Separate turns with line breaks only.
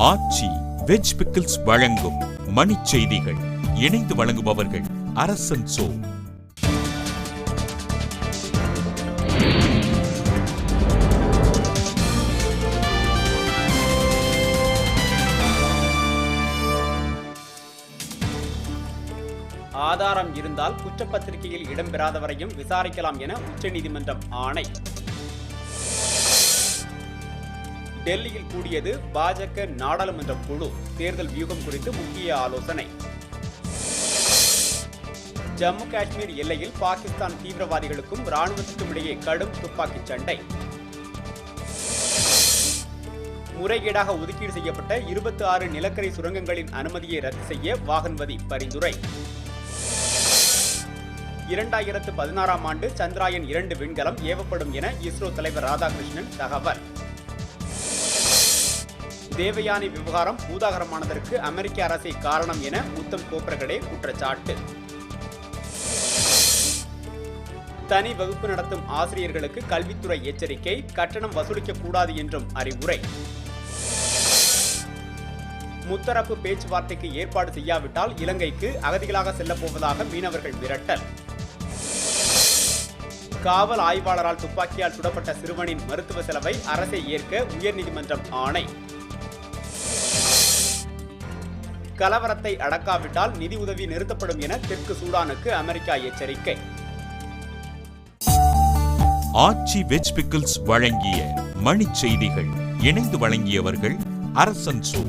ஆச்சி veg pickles வழங்கும் மணிச் செய்திகள். இணைந்து வழங்குபவர்கள் அரசன் சோ.
ஆதாரம் இருந்தால் குற்றப்பத்திரிகையில் இடம்பெறாதவரையும் விசாரிக்கலாம் என உச்சநீதிமன்றம் ஆணை. டெல்லியில் கூடியது பாஜக நாடாளுமன்ற குழு. தேர்தல் வியூகம் குறித்து முக்கிய ஆலோசனை. ஜம்மு காஷ்மீர் எல்லையில் பாகிஸ்தான் தீவிரவாதிகளுக்கும் ராணுவத்துக்கும் இடையே கடும் துப்பாக்கிச் சண்டை. முறைகேடாக ஒதுக்கீடு செய்யப்பட்ட 26 நிலக்கரி சுரங்கங்களின் அனுமதியை ரத்து செய்ய வாகன்வதி பரிந்துரை. 2016ஆம் ஆண்டு சந்திராயன் 2 விண்கலம் ஏவப்படும் என இஸ்ரோ தலைவர் ராதாகிருஷ்ணன் தகவல். தேவயானி விவகாரம் பூதாகரமானதற்கு அமெரிக்க அரசே காரணம் என உத்தம் கோப்ரகடே குற்றச்சாட்டு. தனி வகுப்பு நடத்தும் ஆசிரியர்களுக்கு கல்வித்துறை எச்சரிக்கை, கட்டணம் வசூலிக்கக்கூடாது என்றும் அறிவுரை. முத்தரப்பு பேச்சுவார்த்தைக்கு ஏற்பாடு செய்யாவிட்டால் இலங்கைக்கு அகதிகளாக செல்லப்போவதாக மீனவர்கள் மிரட்டல். காவல் ஆய்வாளரால் துப்பாக்கியால் சுடப்பட்ட சிறுவனின் மருத்துவ செலவை அரசே ஏற்க உயர்நீதிமன்றம் ஆணை. கலவரத்தை அடக்காவிட்டால் நிதி உதவி நிறுத்தப்படும் என தெற்கு சூடானுக்கு அமெரிக்கா எச்சரிக்கை.
ஆச்சி வெஜ் பிக்கிள்ஸ் வழங்கிய மணிச் செய்திகள். இணைந்து வழங்கியவர்கள் அரசன் சோ.